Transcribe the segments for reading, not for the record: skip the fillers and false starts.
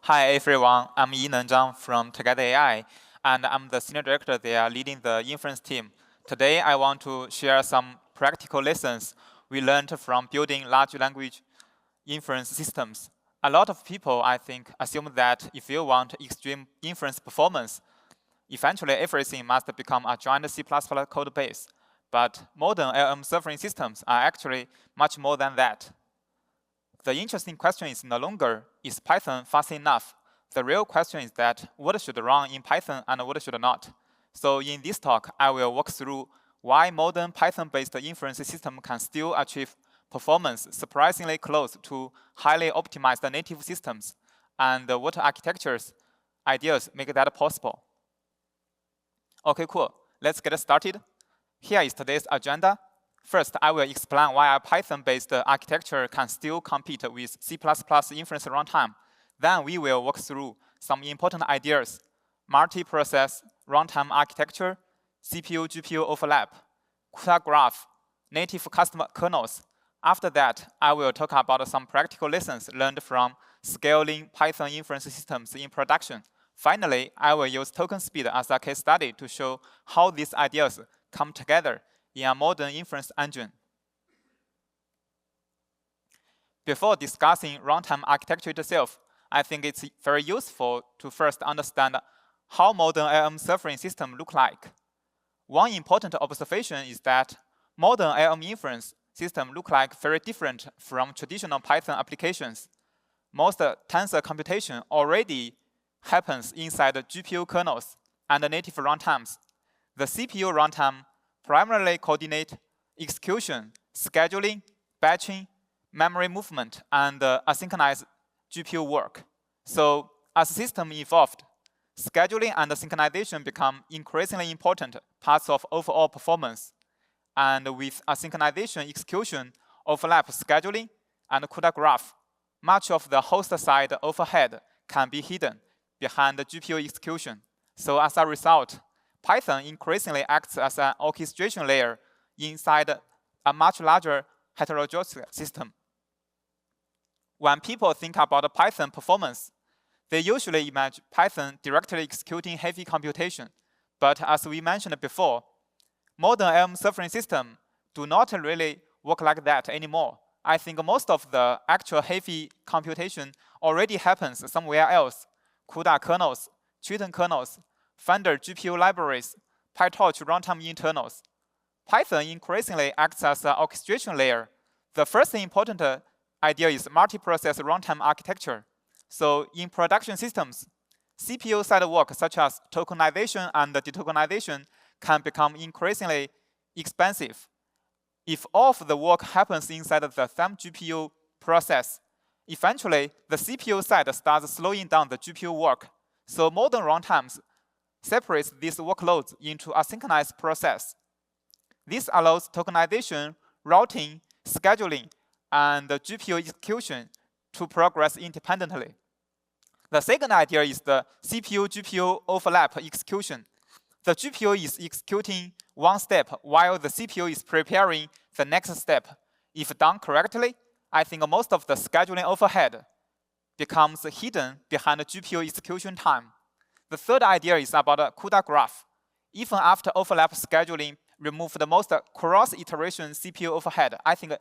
Hi everyone, I'm Yineng Zhang from Together AI, and I'm the senior director there leading the inference team. Today I want to share some practical lessons we learned from building large language inference systems. A lot of people, I think, assume that if you want extreme inference performance, eventually everything must become a giant C++ code base. But modern LLM serving systems are actually much more than that. The interesting question is no longer, is Python fast enough? The real question is that what should run in Python and what should not. So in this talk, I will walk through why modern Python-based inference system can still achieve performance surprisingly close to highly optimized native systems, and what architectures ideas make that possible. Okay, cool. Let's get started. Here is today's agenda. First, I will explain why a Python-based architecture can still compete with C++ inference runtime. Then we will walk through some important ideas: multi-process runtime architecture, CPU-GPU overlap, CUDA graph, native custom kernels. After that, I will talk about some practical lessons learned from scaling Python inference systems in production. Finally, I will use token speed as a case study to show how these ideas come together in a modern inference engine. Before discussing runtime architecture itself, I think it's very useful to first understand how modern LLM serving systems look like. One important observation is that modern LLM inference systems look like very different from traditional Python applications. Most tensor computation already happens inside the GPU kernels and native runtimes. The CPU runtime primarily coordinate execution, scheduling, batching, memory movement, and asynchronous GPU work. So as the system evolved, scheduling and synchronization become increasingly important parts of overall performance. And with asynchronization execution overlap scheduling and CUDA graph, much of the host-side overhead can be hidden behind the GPU execution. So as a result, Python increasingly acts as an orchestration layer inside a much larger heterogeneous system. When people think about Python performance, they usually imagine Python directly executing heavy computation. But as we mentioned before, modern LLM serving systems do not really work like that anymore. I think most of the actual heavy computation already happens somewhere else: CUDA kernels, Triton kernels, Founder GPU libraries, PyTorch runtime internals. Python increasingly acts as an orchestration layer. The first important idea is multi-process runtime architecture. So in production systems, CPU-side work such as tokenization and detokenization can become increasingly expensive. If all of the work happens inside the same GPU process, eventually the CPU side starts slowing down the GPU work. So modern runtimes separates these workloads into a synchronized process. This allows tokenization, routing, scheduling, and GPU execution to progress independently. The second idea is the CPU-GPU overlap execution. The GPU is executing one step while the CPU is preparing the next step. If done correctly, I think most of the scheduling overhead becomes hidden behind the GPU execution time. The third idea is about a CUDA graph. Even after overlap scheduling removes the most cross-iteration CPU overhead, I think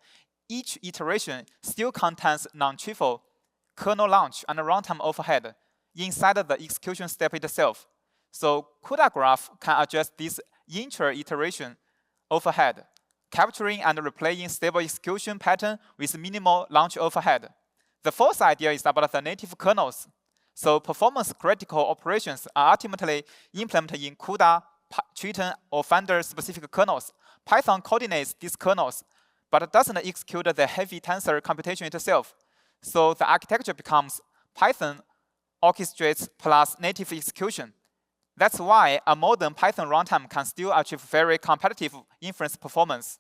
each iteration still contains non-trivial kernel launch and runtime overhead inside the execution step itself. So CUDA graph can address this intra-iteration overhead, capturing and replaying stable execution pattern with minimal launch overhead. The fourth idea is about the native kernels. So performance-critical operations are ultimately implemented in CUDA, Triton, or Founder-specific kernels. Python coordinates these kernels, but doesn't execute the heavy tensor computation itself. So the architecture becomes Python orchestrates plus native execution. That's why a modern Python runtime can still achieve very competitive inference performance.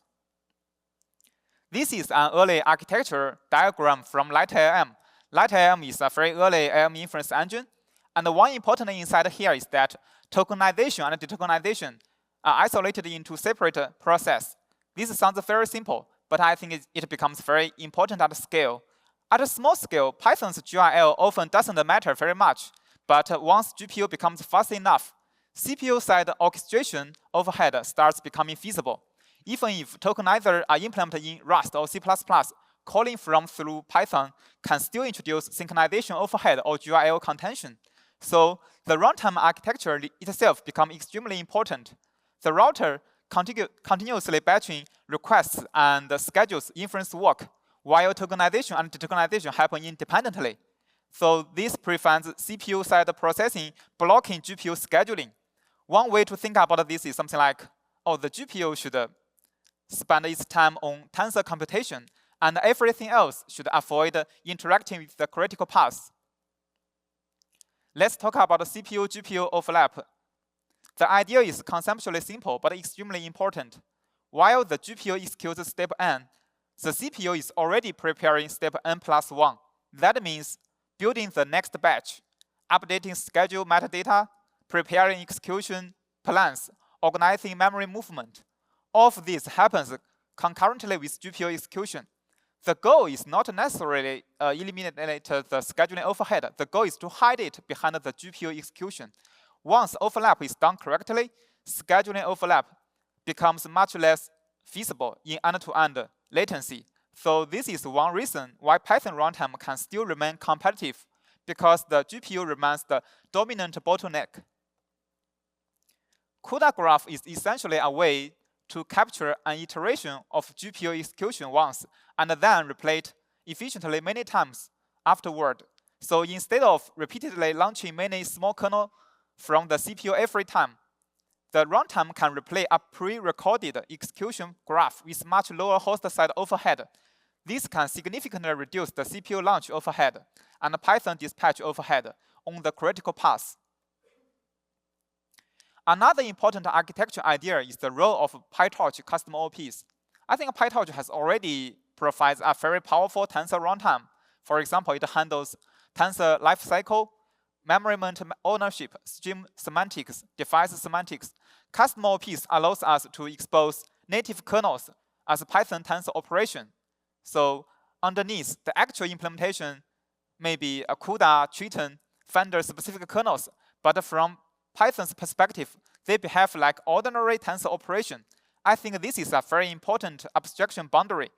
This is an early architecture diagram from LLM. LLM is a very early LLM inference engine. And one important insight here is that tokenization and detokenization are isolated into separate process. This sounds very simple, but I think it becomes very important at scale. At a small scale, Python's GRL often doesn't matter very much, but once GPU becomes fast enough, CPU-side orchestration overhead starts becoming feasible. Even if tokenizers are implemented in Rust or C++, calling through Python can still introduce synchronization overhead or GRL contention. So the runtime architecture itself becomes extremely important. The router continuously batching requests and schedules inference work, while tokenization and detokenization happen independently. So this prevents CPU-side processing blocking GPU scheduling. One way to think about this is something like, oh, the GPU should spend its time on tensor computation, and everything else should avoid interacting with the critical paths. Let's talk about the CPU-GPU overlap. The idea is conceptually simple, but extremely important. While the GPU executes step n, the CPU is already preparing step n+1. That means building the next batch, updating schedule metadata, preparing execution plans, organizing memory movement. All of this happens concurrently with GPU execution. The goal is not necessarily eliminate the scheduling overhead. The goal is to hide it behind the GPU execution. Once overlap is done correctly, scheduling overlap becomes much less feasible in end-to-end latency. So this is one reason why Python runtime can still remain competitive, because the GPU remains the dominant bottleneck. CUDA graph is essentially a way to capture an iteration of GPU execution once and then replay it efficiently many times afterward. So instead of repeatedly launching many small kernels from the CPU every time, the runtime can replay a pre-recorded execution graph with much lower host-side overhead. This can significantly reduce the CPU launch overhead and Python dispatch overhead on the critical path. Another important architecture idea is the role of PyTorch custom OPs. I think PyTorch has already provides a very powerful tensor runtime. For example, it handles tensor lifecycle, memory ownership, stream semantics, device semantics. Custom OPs allows us to expose native kernels as a Python tensor operation. So underneath, the actual implementation may be a CUDA, Triton, vendor-specific kernels, but from Python's perspective, they behave like ordinary tensor operation. I think this is a very important abstraction boundary.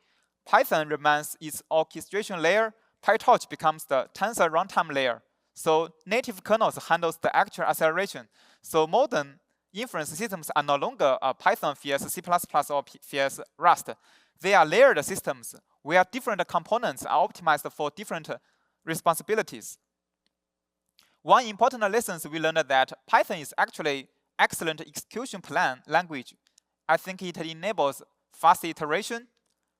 Python remains its orchestration layer. PyTorch becomes the tensor runtime layer. So native kernels handles the actual acceleration. So modern inference systems are no longer Python vs C++ or vs Rust. They are layered systems where different components are optimized for different responsibilities. One important lesson we learned that Python is actually excellent execution plan language. I think it enables fast iteration,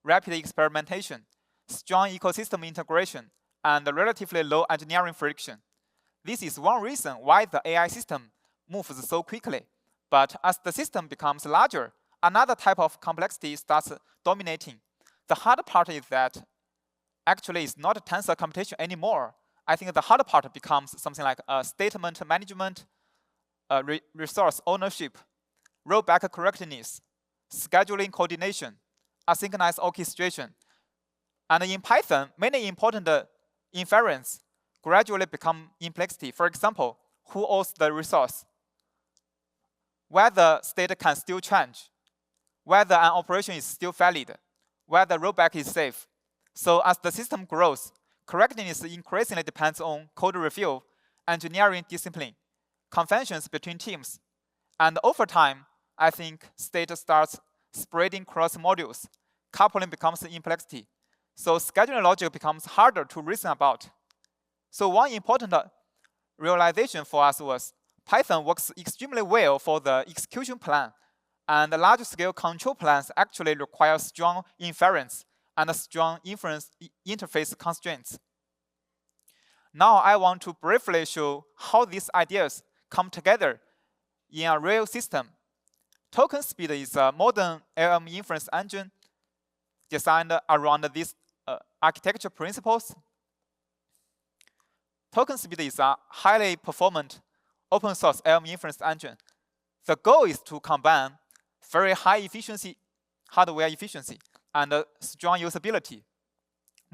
rapid experimentation, strong ecosystem integration, and relatively low engineering friction. This is one reason why the AI system moves so quickly. But as the system becomes larger, another type of complexity starts dominating. The hard part is that actually it's not tensor computation anymore. I think the hard part becomes something like statement management, resource ownership, rollback correctness, scheduling coordination, asynchronous orchestration. And in Python, many important inference gradually become complexity. For example, who owns the resource? Whether state can still change, whether an operation is still valid, whether rollback is safe. So as the system grows, correctness increasingly depends on code review, engineering discipline, conventions between teams. And over time, I think state starts spreading cross modules. Coupling becomes complexity. So scheduling logic becomes harder to reason about. So one important realization for us was Python works extremely well for the execution plan, and large-scale control plans actually require strong inference and strong inference interface constraints. Now I want to briefly show how these ideas come together in a real system. Token speed is a modern LLM inference engine designed around these architecture principles. Token speed is a highly performant open source LLM inference engine. The goal is to combine very high efficiency, hardware efficiency, and strong usability,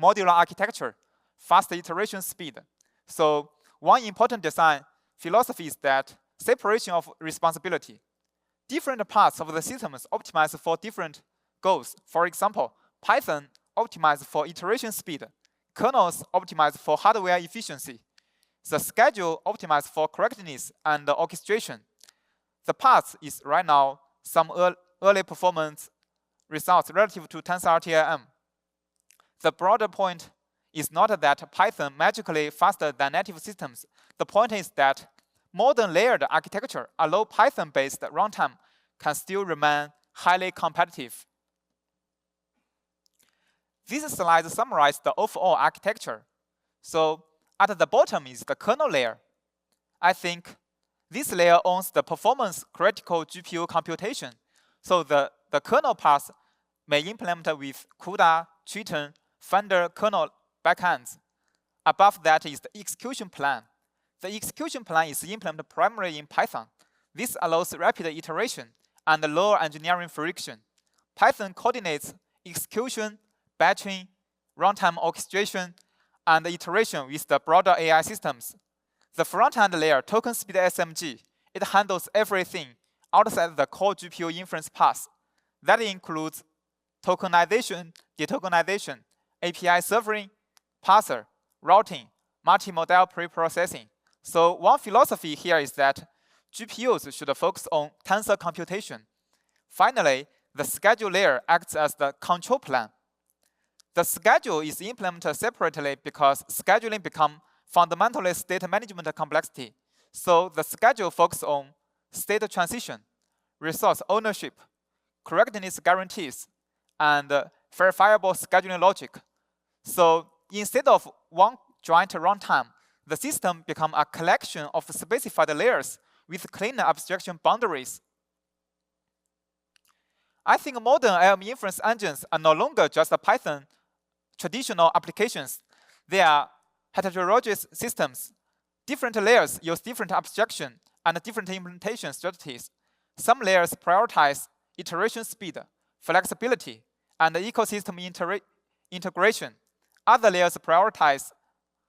modular architecture, fast iteration speed. So one important design philosophy is that separation of responsibility. Different parts of the systems optimize for different goals. For example, Python optimizes for iteration speed. Kernels optimize for hardware efficiency. The schedule optimizes for correctness and orchestration. The path is right now some early performance results relative to TensorRT-LLM. The broader point is not that Python magically faster than native systems. The point is that modern layered architecture allow Python-based runtime can still remain highly competitive. This slide summarizes the overall architecture. So at the bottom is the kernel layer. I think this layer owns the performance critical GPU computation. So the kernel path may implement with CUDA, Triton, Fender kernel backends. Above that is the execution plan. The execution plan is implemented primarily in Python. This allows rapid iteration and lower engineering friction. Python coordinates execution, batching, runtime orchestration, and iteration with the broader AI systems. The front-end layer, token speed SMG, it handles everything outside the core GPU inference path. That includes tokenization, detokenization, API serving, parser, routing, multimodal pre-processing. So one philosophy here is that GPUs should focus on tensor computation. Finally, the schedule layer acts as the control plan. The schedule is implemented separately because scheduling becomes fundamentally state management complexity. So the schedule focuses on state transition, resource ownership, correctness guarantees, and verifiable scheduling logic. So instead of one joint runtime, the system becomes a collection of specified layers with cleaner abstraction boundaries. I think modern LLM inference engines are no longer just Python traditional applications. They are heterogeneous systems. Different layers use different abstraction and different implementation strategies. Some layers prioritize iteration speed, flexibility, and ecosystem integration. Other layers prioritize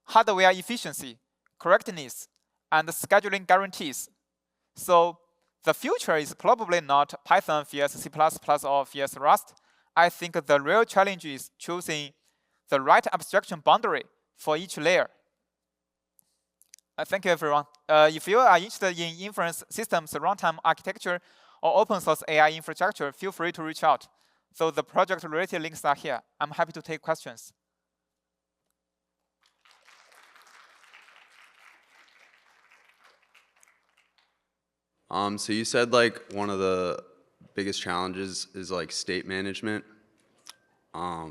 hardware efficiency, correctness, and scheduling guarantees. So the future is probably not Python vs C++ or vs Rust. I think the real challenge is choosing the right abstraction boundary for each layer. Thank you, everyone. If you are interested in inference systems, runtime architecture, or open source AI infrastructure, feel free to reach out. So the project-related links are here. I'm happy to take questions. So you said like one of the biggest challenges is like state management. How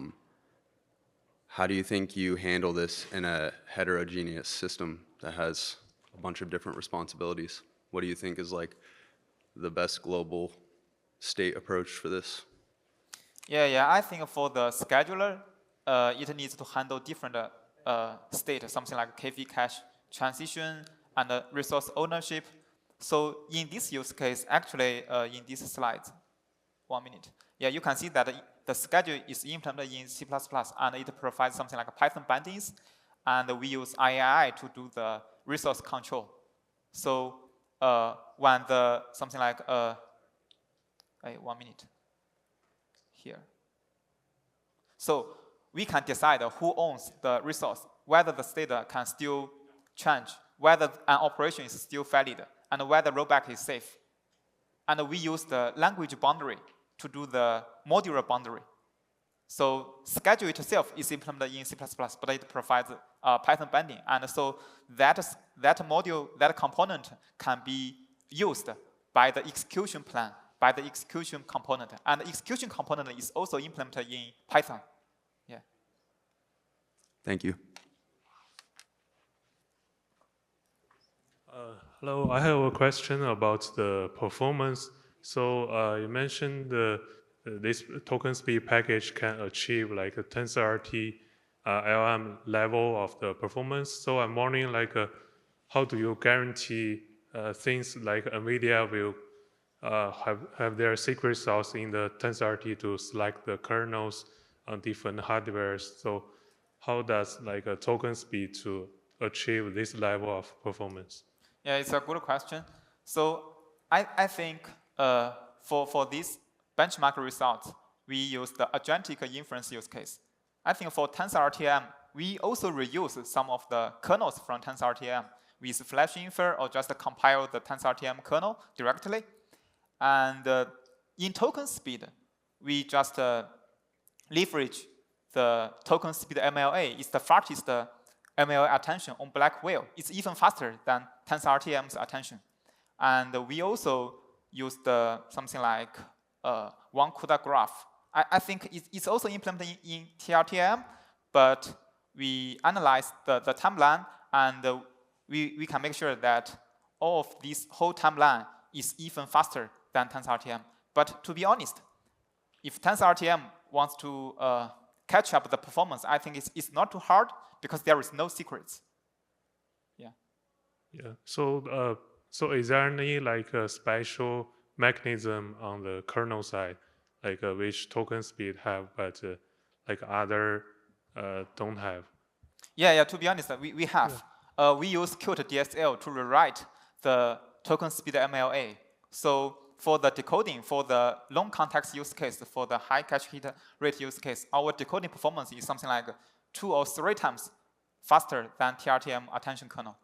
do you think you handle this in a heterogeneous system that has a bunch of different responsibilities? What do you think is like the best global state approach for this? Yeah, I think for the scheduler, it needs to handle different state, something like KV cache transition and resource ownership. So in this use case, actually in this slide, 1 minute. Yeah, you can see that the schedule is implemented in C++ and it provides something like Python bindings, and we use IAI to do the resource control. So when the something like 1 minute here. So we can decide who owns the resource, whether the state can still change, whether an operation is still valid, and whether rollback is safe. And we use the language boundary to do the modular boundary. So schedule itself is implemented in C++, but it provides Python binding. And so that module, that component can be used by the execution plan, by the execution component. And the execution component is also implemented in Python. Yeah. Thank you. Hello, I have a question about the performance. So you mentioned this token speed package can achieve like a TensorRT-LLM level of the performance. So I'm wondering, like, how do you guarantee things like NVIDIA will have their secret sauce in the TensorRT to select the kernels on different hardwares? So how does like a token speed to achieve this level of performance? Yeah, it's a good question. So I think for these benchmark results, we use the agentic inference use case. I think for TensorRT-LLM, we also reuse some of the kernels from TensorRT-LLM with flash infer or just compile the TensorRT-LLM kernel directly. And in token speed, we just leverage the token speed MLA. It's the fastest MLA attention on black whale. It's even faster than TensorRT-LLM's attention. And we also use something like one CUDA graph. I think it's also implemented in TRT-LLM, but we analyze the timeline, and we can make sure that all of this whole timeline is even faster than TensorRT-LLM. But to be honest, if TensorRT-LLM wants to catch up the performance, I think it's not too hard because there is no secrets. Yeah. Yeah. So is there any like a special mechanism on the kernel side, like which token speed have, but like other don't have? Yeah. To be honest, we have. Yeah. We use Qt DSL to rewrite the token speed MLA. So for the decoding, for the long context use case, for the high catch hit rate use case, our decoding performance is something like 2 or 3 times faster than TRT-LLM attention kernel.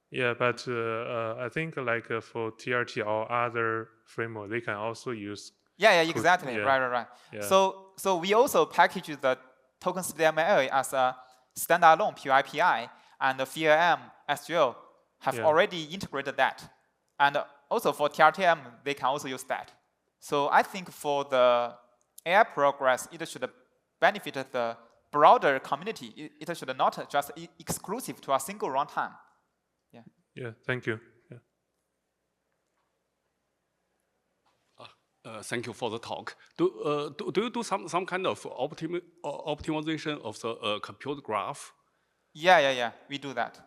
Yeah, but I think like for TRT or other framework, they can also use. Yeah, exactly. Yeah. Right. Yeah. So we also package the token speed MLA as a standalone PyPI, and the VLM SGL have already integrated that. And also for TRT-LLM, they can also use that. So I think for the AI progress, it should benefit the broader community. It should not just exclusive to a single runtime. Yeah, thank you. Thank you for the talk. Do you do some kind of optimization of the compute graph? Yeah. We do that.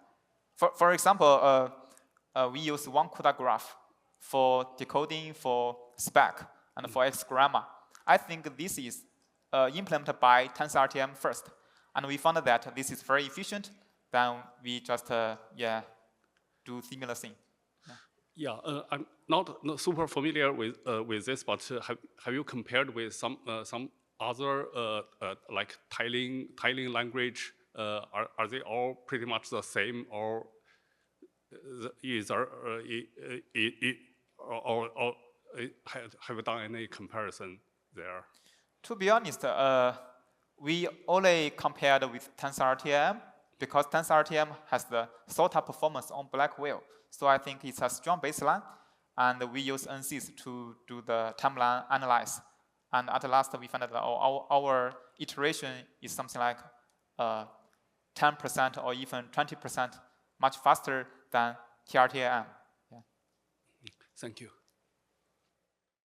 For example, we use one CUDA graph for decoding, for spec, and for X grammar. I think this is implemented by TensorRT-LLM first, and we found that this is very efficient. Then we just do similar thing. Yeah, I'm not super familiar with this, but have you compared with some other like tiling language? Are they all pretty much the same, or have you done any comparison there? To be honest, we only compared with TensorRT-LLM because TensorRT-LLM has the SOTA performance on black whale. So I think it's a strong baseline, and we use NCs to do the timeline analysis. And at last, we found that our iteration is something like 10% or even 20% much faster than TRT-LLM. Yeah. Thank you.